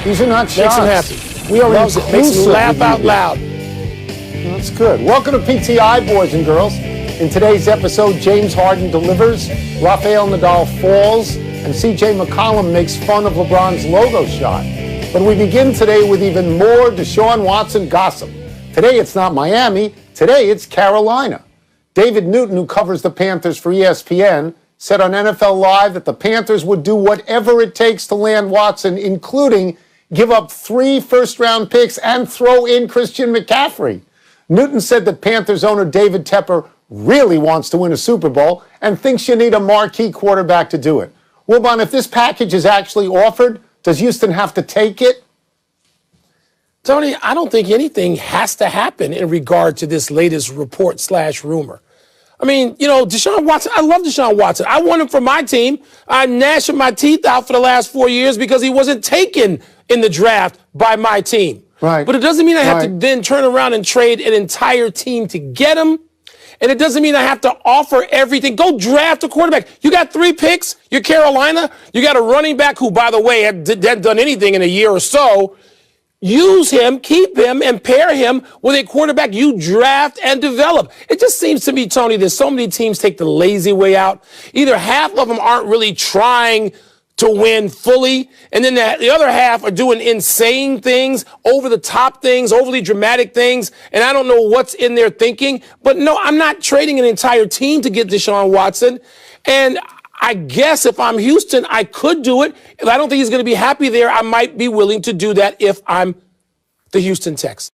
These are not shots. Makes him happy. We are Loves it. Makes him laugh out loud. That's good. Welcome to PTI, boys and girls. In today's episode, James Harden delivers, Rafael Nadal falls, and CJ McCollum makes fun of LeBron's logo shot. But we begin today with even more Deshaun Watson gossip. Today it's not Miami. Today it's Carolina. David Newton, who covers the Panthers for ESPN, said on NFL Live that the Panthers would do whatever it takes to land Watson, including give up 3 first-round picks and throw in Christian McCaffrey. Newton said that Panthers owner David Tepper really wants to win a Super Bowl and thinks you need a marquee quarterback to do it. Wilbon, if this package is actually offered, does Houston have to take it? Tony, I don't think anything has to happen in regard to this latest report/rumor. I mean, you know, Deshaun Watson, I love Deshaun Watson. I want him for my team. I'm gnashing my teeth out for the last 4 years because he wasn't taken in the draft by my team. Right. But it doesn't mean I have to then turn around and trade an entire team to get him. And it doesn't mean I have to offer everything. Go draft a quarterback. You got 3 picks. You're Carolina. You got a running back who, by the way, hadn't done anything in a year or so. Use him, keep him, and pair him with a quarterback you draft and develop. It just seems to me, Tony, that so many teams take the lazy way out. Either half of them aren't really trying to win fully, and then the other half are doing insane things, over-the-top things, overly dramatic things, and I don't know what's in their thinking. But no, I'm not trading an entire team to get Deshaun Watson, and I guess if I'm Houston, I could do it. If I don't think he's going to be happy there, I might be willing to do that if I'm the Houston Texans.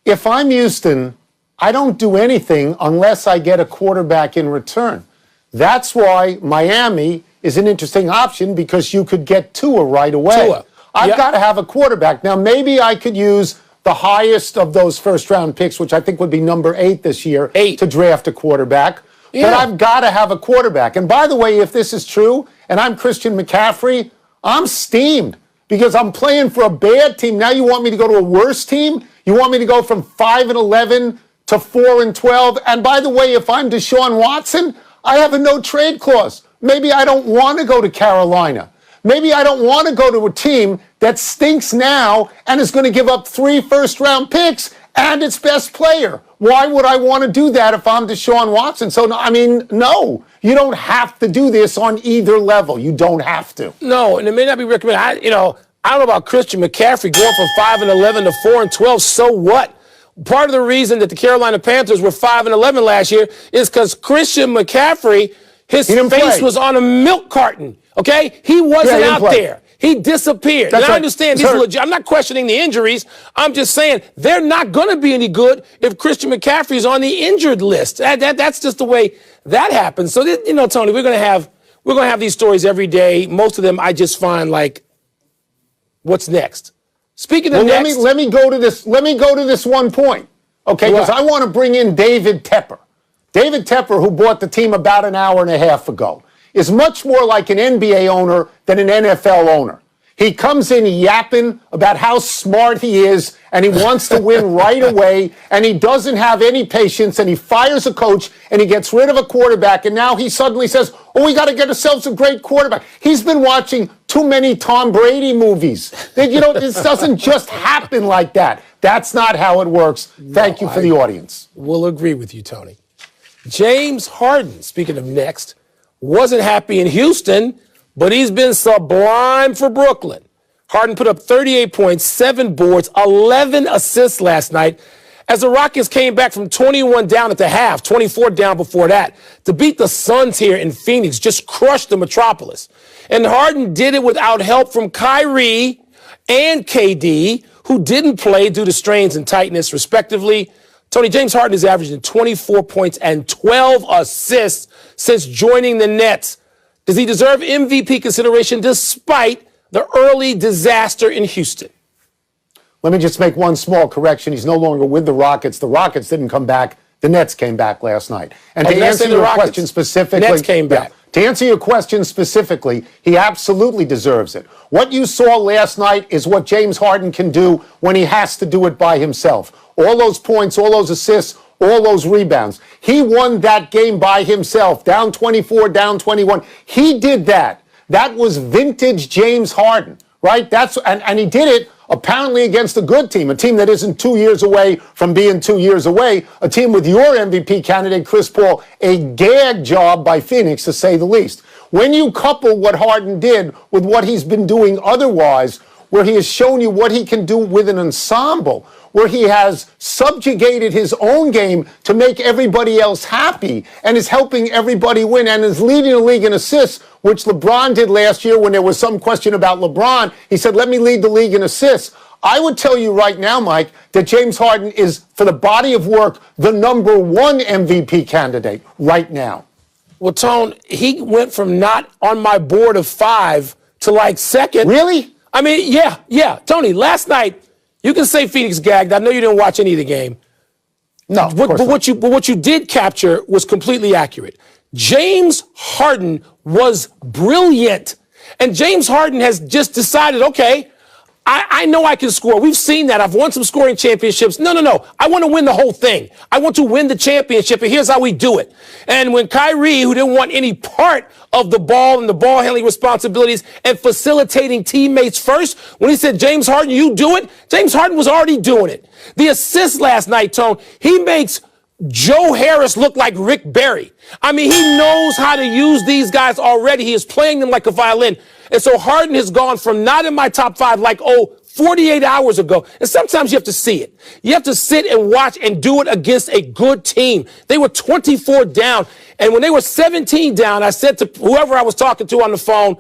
If I'm Houston, I don't do anything unless I get a quarterback in return. That's why Miami is an interesting option because you could get Tua right away. I've got to have a quarterback. Now, maybe I could use the highest of those first-round picks, which I think would be number 8 this year, to draft a quarterback. But I've got to have a quarterback. And by the way, if this is true, and I'm Christian McCaffrey, I'm steamed because I'm playing for a bad team. Now you want me to go to a worse team? You want me to go from 5-11 to 4-12? And by the way, if I'm Deshaun Watson, I have a no-trade clause. Maybe I don't want to go to Carolina. Maybe I don't want to go to a team that stinks now and is going to give up 3 first-round picks and its best player. Why would I want to do that if I'm Deshaun Watson? So, no, you don't have to do this on either level. You don't have to. No, and it may not be recommended. I don't know about Christian McCaffrey going from 5-11 to 4-12. So what? Part of the reason that the Carolina Panthers were 5-11 last year is because Christian McCaffrey, his face was on a milk carton. Okay? He wasn't out there. He disappeared. And I understand these are legit. I'm not questioning the injuries. I'm just saying they're not going to be any good if Christian McCaffrey is on the injured list. That's just the way that happens. So, Tony, we're going to have these stories every day. Most of them I just find like, what's next? Speaking of next, let me go to this. Let me go to this one point, okay? Because I want to bring in David Tepper. David Tepper, who bought the team about an hour and a half ago, is much more like an NBA owner than an NFL owner. He comes in yapping about how smart he is, and he wants to win right away, and he doesn't have any patience, and he fires a coach, and he gets rid of a quarterback, and now he suddenly says, we got to get ourselves a great quarterback. He's been watching too many Tom Brady movies. This doesn't just happen like that. That's not how it works. Thank you for the audience. We'll agree with you, Tony. James Harden, speaking of next, wasn't happy in Houston, but he's been sublime for Brooklyn. Harden put up 38 points, 7 boards, 11 assists last night as the Rockets came back from 21 down at the half, 24 down before that, to beat the Suns here in Phoenix, just crushed the Metropolis. And Harden did it without help from Kyrie and KD, who didn't play due to strains and tightness, respectively. Tony, James Harden is averaging 24 points and 12 assists since joining the Nets. Does he deserve MVP consideration despite the early disaster in Houston? Let me just make one small correction. He's no longer with the Rockets. The Rockets didn't come back. The Nets came back last night. And to answer your question specifically, Nets came back. To answer your question specifically, he absolutely deserves it. What you saw last night is what James Harden can do when he has to do it by himself. All those points, all those assists, all those rebounds. He won that game by himself, down 24, down 21. He did that. That was vintage James Harden, right? And he did it apparently against a good team, a team that isn't 2 years away from being 2 years away, a team with your MVP candidate, Chris Paul, a gag job by Phoenix, to say the least. When you couple what Harden did with what he's been doing otherwise, where he has shown you what he can do with an ensemble, where he has subjugated his own game to make everybody else happy and is helping everybody win and is leading the league in assists, which LeBron did last year when there was some question about LeBron. He said, let me lead the league in assists. I would tell you right now, Mike, that James Harden is, for the body of work, the #1 MVP candidate right now. Well, Tone, he went from not on my board of 5 to like second. Really? I mean, yeah. Tony, last night, you can say Phoenix gagged. I know you didn't watch any of the game. No, but what you did capture was completely accurate. James Harden was brilliant. And James Harden has just decided, okay, I know I can score. We've seen that. I've won some scoring championships. No. I want to win the whole thing. I want to win the championship, and here's how we do it. And when Kyrie, who didn't want any part of the ball and the ball handling responsibilities and facilitating teammates first, when he said, James Harden, you do it, James Harden was already doing it. The assist last night, Tone, he makes Joe Harris look like Rick Barry. I mean, he knows how to use these guys already. He is playing them like a violin. And so Harden has gone from not in my top 5 like, 48 hours ago. And sometimes you have to see it. You have to sit and watch and do it against a good team. They were 24 down. And when they were 17 down, I said to whoever I was talking to on the phone,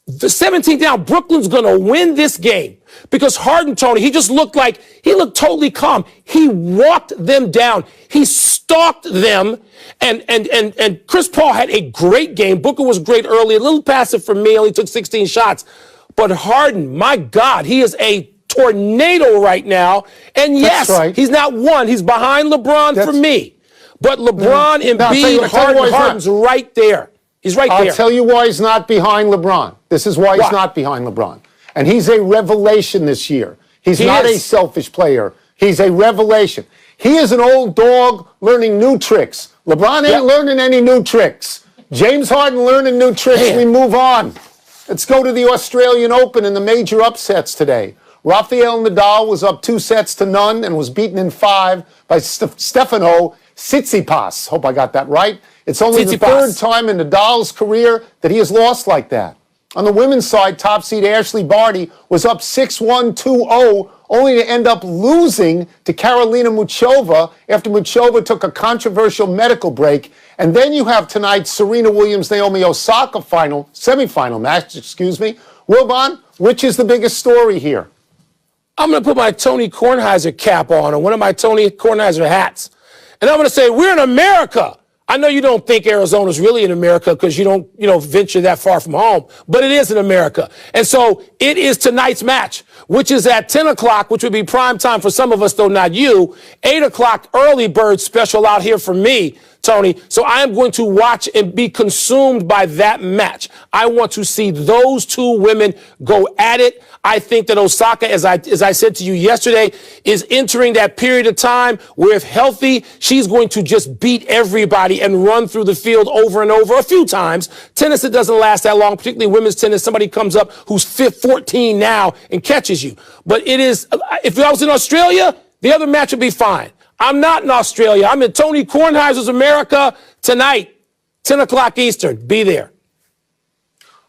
the 17 down, Brooklyn's going to win this game. Because Harden, Tony, he looked totally calm. He walked them down. He stalked them. And Chris Paul had a great game. Booker was great early, a little passive for me, only took 16 shots. But Harden, my God, he is a tornado right now. And yes, right. He's not one. He's behind LeBron for me. But LeBron and Embiid, Harden's right there. He's right there. I'll tell you why he's not behind LeBron. This is why he's not behind LeBron. And he's a revelation this year. He's not a selfish player. He's a revelation. He is an old dog learning new tricks. LeBron ain't learning any new tricks. James Harden learning new tricks. We move on. Let's go to the Australian Open and the major upsets today. Rafael Nadal was up 2-0 and was beaten in 5 by Stefano Tsitsipas. Hope I got that right. It's only the 3rd time in Nadal's career that he has lost like that. On the women's side, top seed Ashley Barty was up 6-1, 2-0, only to end up losing to Karolina Muchova after Muchova took a controversial medical break. And then you have tonight's Serena Williams-Naomi Osaka semifinal match, Wilbon, which is the biggest story here? I'm going to put my Tony Kornheiser cap on, or one of my Tony Kornheiser hats. And I'm going to say, we're in America. I know you don't think Arizona's really in America because you don't, venture that far from home, but it is in America. And so it is tonight's match, which is at 10 o'clock, which would be prime time for some of us, though not you. 8 o'clock early bird special out here for me, Tony. So I am going to watch and be consumed by that match. I want to see those two women go at it. I think that Osaka, as I said to you yesterday, is entering that period of time where, if healthy, she's going to just beat everybody and run through the field over and over a few times. Tennis, it doesn't last that long, particularly women's tennis. Somebody comes up who's 14 now and catches you. But it is, if I was in Australia, the other match would be fine. I'm not in Australia. I'm in Tony Kornheiser's America tonight, 10 o'clock Eastern. Be there.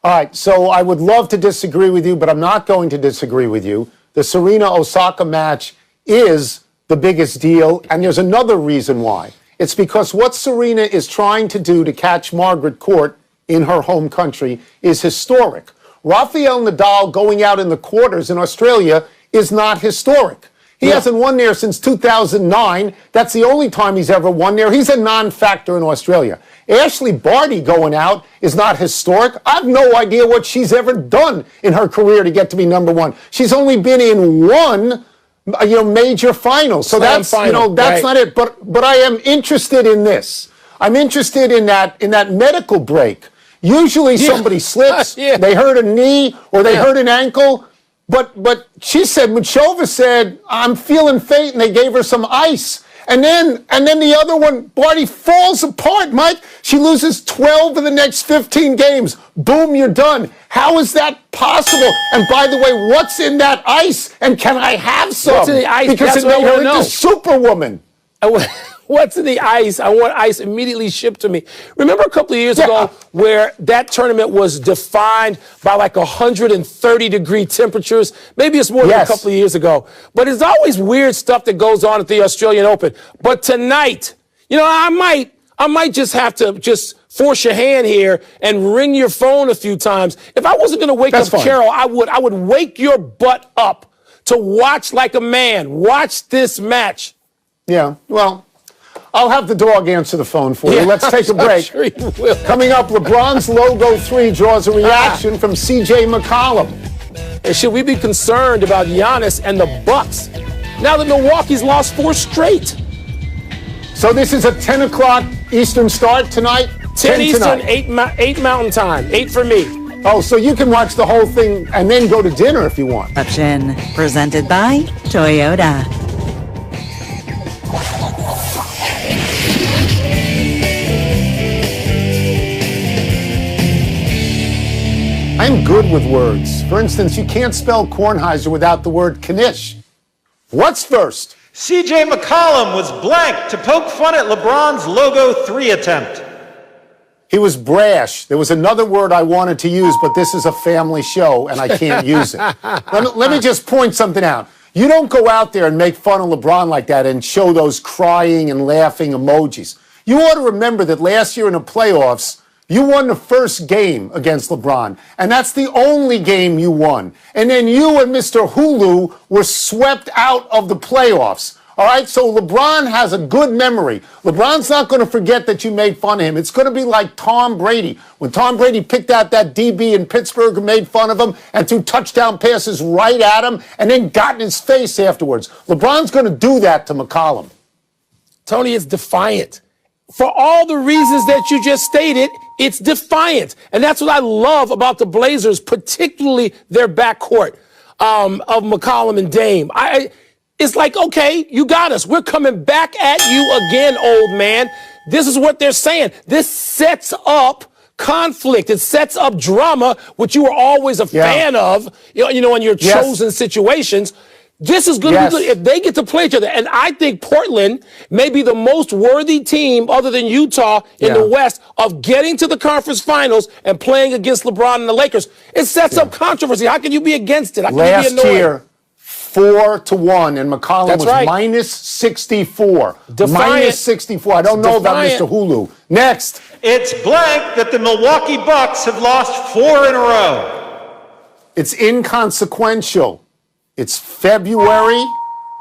All right, so I would love to disagree with you, but I'm not going to disagree with you. The Serena-Osaka match is the biggest deal, and there's another reason why. It's because what Serena is trying to do to catch Margaret Court in her home country is historic. Rafael Nadal going out in the quarters in Australia is not historic. He hasn't won there since 2009. That's the only time he's ever won there. He's a non-factor in Australia. Ashley Barty going out is not historic. I have no idea what she's ever done in her career to get to be #1. She's only been in one, major final. So that's not it. But I am interested in this. I'm interested in that medical break. Usually somebody slips, they hurt a knee or they hurt an ankle. But she said, Muchova said, I'm feeling faint, and they gave her some ice. And then the other one, Barty, falls apart, Mike. She loses 12 of the next 15 games. Boom, you're done. How is that possible? And by the way, what's in that ice? And can I have some? What's in the ice? Because That's it what I made her wanna into know. Superwoman. What's in the ice? I want ice immediately shipped to me. Remember a couple of years ago where that tournament was defined by like 130-degree temperatures? Maybe it's more than a couple of years ago. But it's always weird stuff that goes on at the Australian Open. But tonight, I might just have to just force your hand here and ring your phone a few times. If I wasn't going to wake up Carol, I would wake your butt up to watch like a man. Watch this match. Yeah, well, I'll have the dog answer the phone for you. Let's take a break. I'm sure you will. Coming up, LeBron's logo 3 draws a reaction from C.J. McCollum. And should we be concerned about Giannis and the Bucks now that Milwaukee's lost 4 straight? So this is a 10 o'clock Eastern start tonight? 10 Eastern, tonight. 8 Mountain Time, 8 for me. Oh, so you can watch the whole thing and then go to dinner if you want. Interruption, presented by Toyota. I'm good with words. For instance, you can't spell Kornheiser without the word Knish. What's first? C.J. McCollum was blank to poke fun at LeBron's logo 3 attempt. He was brash. There was another word I wanted to use, but this is a family show and I can't use it. Let me just point something out. You don't go out there and make fun of LeBron like that and show those crying and laughing emojis. You ought to remember that last year in the playoffs, you won the first game against LeBron, and that's the only game you won. And then you and Mr. Hulu were swept out of the playoffs. All right, so LeBron has a good memory. LeBron's not going to forget that you made fun of him. It's going to be like Tom Brady. When Tom Brady picked out that DB in Pittsburgh and made fun of him and threw touchdown passes right at him and then got in his face afterwards. LeBron's going to do that to McCollum. Tony, it's defiant. For all the reasons that you just stated, it's defiant. And that's what I love about the Blazers, particularly their backcourt of McCollum and Dame. It's like, okay, you got us. We're coming back at you again, old man. This is what they're saying. This sets up conflict. It sets up drama, which you were always a fan of, in your chosen situations. This is going to be good if they get to play each other. And I think Portland may be the most worthy team, other than Utah, in the West, of getting to the conference finals and playing against LeBron and the Lakers. It sets up controversy. How can you be against it? How can you be annoyed? Year, 4-1, and McCollum was minus 64. Minus 64. I don't know about Mr. Hulu. Next. It's blank that the Milwaukee Bucks have lost 4 in a row. It's inconsequential. It's February.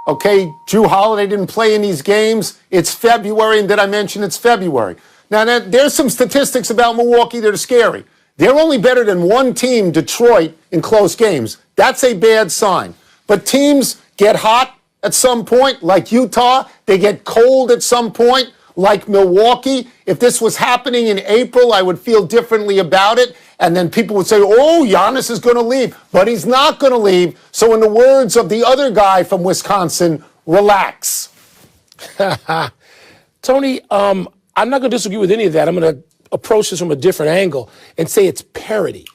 Okay, Drew Holiday didn't play in these games. It's February, and did I mention it's February? Now, there's some statistics about Milwaukee that are scary. They're only better than one team, Detroit, in close games. That's a bad sign. But teams get hot at some point, like Utah. They get cold at some point, like Milwaukee. If this was happening in April, I would feel differently about it. And then people would say, oh, Giannis is going to leave. But he's not going to leave. So in the words of the other guy from Wisconsin, relax. Tony, I'm not going to disagree with any of that. I'm going to approach this from a different angle and say it's parity.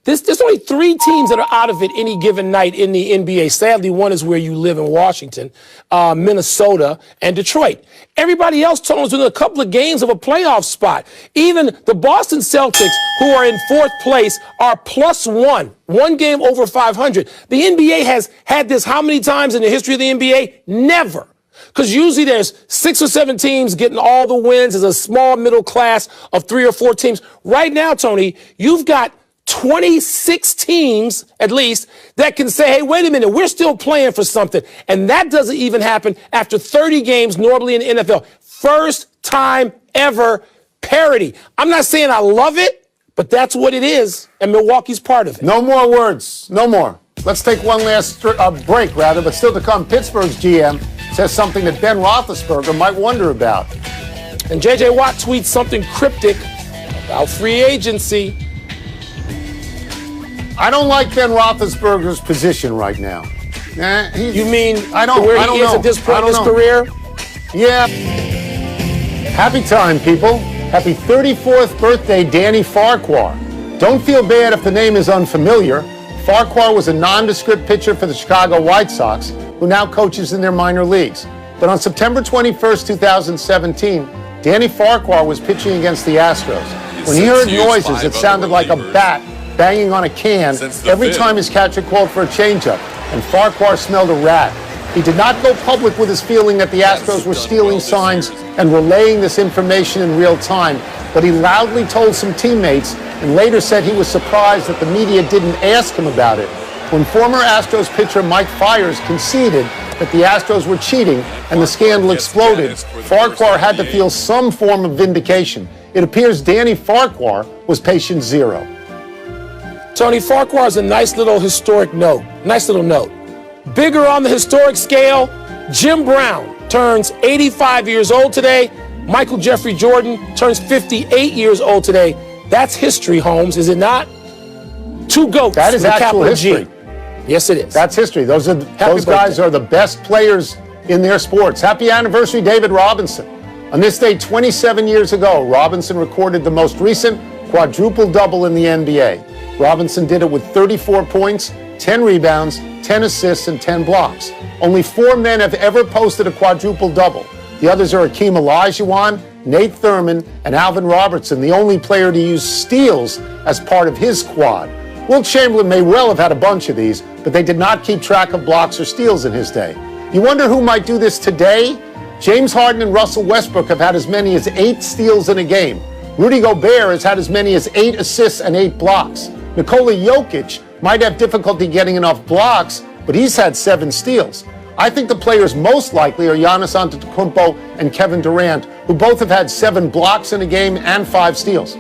There's only 3 teams that are out of it any given night in the NBA. Sadly, one is where you live in Washington, Minnesota, and Detroit. Everybody else, Tony, is within a couple of games of a playoff spot. Even the Boston Celtics, who are in 4th place, are +1, 1 game over 500. The NBA has had this how many times in the history of the NBA? Never. Because usually there's 6 or 7 teams getting all the wins. There's a small middle class of 3 or 4 teams. Right now, Tony, you've got 26 teams, at least, that can say, hey, wait a minute, we're still playing for something. And that doesn't even happen after 30 games normally in the NFL. First time ever parity. I'm not saying I love it, but that's what it is, and Milwaukee's part of it. No more words. No more. Let's take one last break, but still to come, Pittsburgh's GM says something that Ben Roethlisberger might wonder about. And J.J. Watt tweets something cryptic about free agency. I don't like Ben Roethlisberger's position right now. You mean I don't where I don't he is know. at this point I in his don't know. career? Yeah. Happy time, people. Happy 34th birthday, Danny Farquhar. Don't feel bad if the name is unfamiliar. Farquhar was a nondescript pitcher for the Chicago White Sox, who now coaches in their minor leagues. But on September 21st, 2017, Danny Farquhar was pitching against the Astros. When he heard noises, it sounded like a bat banging on a can every time his catcher called for a changeup, and Farquhar smelled a rat. He did not go public with his feeling that the Astros were stealing signs and relaying this information in real time, but he loudly told some teammates and later said he was surprised that the media didn't ask him about it. When former Astros pitcher Mike Fiers conceded that the Astros were cheating and the scandal exploded, Farquhar had to feel some form of vindication. It appears Danny Farquhar was patient zero. Tony, Farquhar is a nice little historic note. Nice little note. Bigger on the historic scale, Jim Brown turns 85 years old today. Michael Jeffrey Jordan turns 58 years old today. That's history, Holmes, is it not? Two GOATs. That is actual history. G. Yes, it is. That's history. Those guys are the best players in their sports. Happy anniversary, David Robinson. On this day 27 years ago, Robinson recorded the most recent quadruple-double in the NBA. Robinson did it with 34 points, 10 rebounds, 10 assists, and 10 blocks. Only 4 men have ever posted a quadruple-double. The others are Akeem Olajuwon, Nate Thurman, and Alvin Robertson, the only player to use steals as part of his quad. Wilt Chamberlain may well have had a bunch of these, but they did not keep track of blocks or steals in his day. You wonder who might do this today? James Harden and Russell Westbrook have had as many as 8 steals in a game. Rudy Gobert has had as many as 8 assists and 8 blocks. Nikola Jokic might have difficulty getting enough blocks, but he's had 7 steals. I think the players most likely are Giannis Antetokounmpo and Kevin Durant, who both have had 7 blocks in a game and 5 steals.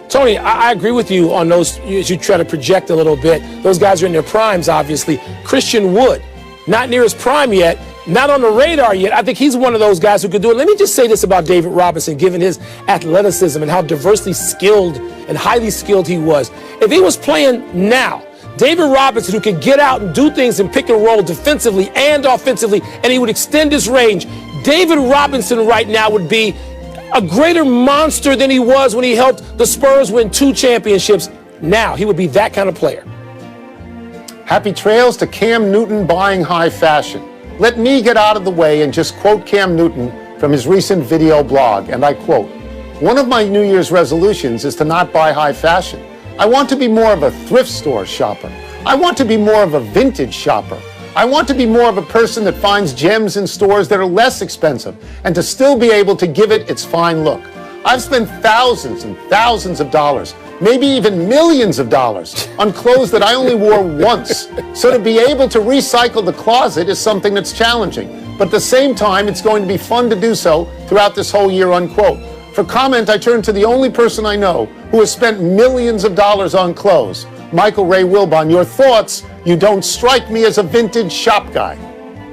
Tony, I agree with you on those as you try to project a little bit. Those guys are in their primes, obviously. Christian Wood, not near his prime yet, not on the radar yet. I think he's one of those guys who could do it. Let me just say this about David Robinson, given his athleticism and how diversely skilled and highly skilled he was. If he was playing now, David Robinson, who could get out and do things and pick and roll defensively and offensively, and he would extend his range, David Robinson right now would be a greater monster than he was when he helped the Spurs win 2 championships. Now, he would be that kind of player. Happy trails to Cam Newton buying high fashion. Let me get out of the way and just quote Cam Newton from his recent video blog, and I quote, "One of my New Year's resolutions is to not buy high fashion. I want to be more of a thrift store shopper. I want to be more of a vintage shopper. I want to be more of a person that finds gems in stores that are less expensive and to still be able to give it its fine look. I've spent thousands and thousands of dollars, maybe even millions of dollars, on clothes that I only wore once. So to be able to recycle the closet is something that's challenging. But at the same time, it's going to be fun to do so throughout this whole year," unquote. For comment, I turn to the only person I know who has spent millions of dollars on clothes, Michael Ray Wilbon. Your thoughts? You don't strike me as a vintage shop guy.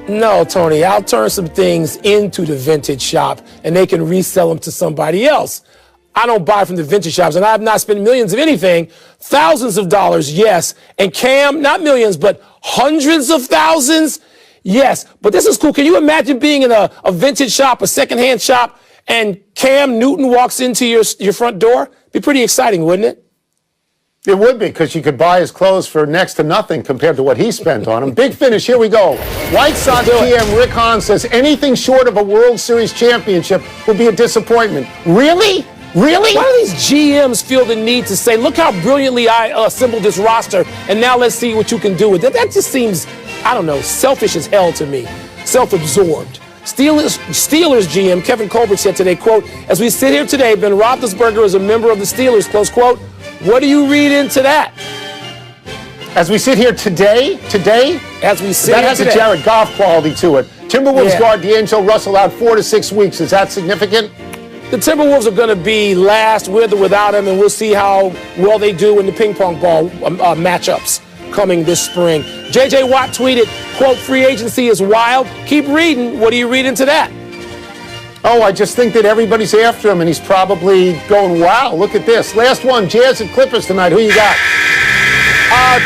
No, Tony, I'll turn some things into the vintage shop and they can resell them to somebody else. I don't buy from the vintage shops, and I have not spent millions of anything. Thousands of dollars, yes. And Cam, not millions, but hundreds of thousands, yes. But this is cool. Can you imagine being in a vintage shop, a secondhand shop, and Cam Newton walks into your front door? Be pretty exciting, wouldn't it? It would be, because you could buy his clothes for next to nothing compared to what he spent on them. Big finish, here we go. White Sox GM Rick Hahn says anything short of a World Series championship would be a disappointment. Really? Really? Why do these GMs feel the need to say, look how brilliantly I assembled this roster, and now let's see what you can do with it? That just seems, I don't know, selfish as hell to me. Self-absorbed. Steelers GM Kevin Colbert said today, quote, "As we sit here today, Ben Roethlisberger is a member of the Steelers," close quote. What do you read into that? As we sit here today, As we sit that here has today. a Jared Goff quality to it. Timberwolves guard D'Angelo Russell out 4 to 6 weeks. Is that significant? The Timberwolves are going to be last with or without him, and we'll see how well they do in the ping pong ball matchups coming this spring. J.J. Watt tweeted, quote, "Free agency is wild." Keep reading. What do you read into that? Oh, I just think that everybody's after him, and he's probably going, wow, look at this. Last one, Jazz and Clippers tonight. Who you got?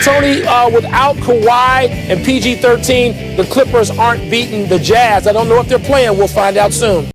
Tony, without Kawhi and PG-13, the Clippers aren't beating the Jazz. I don't know if they're playing. We'll find out soon.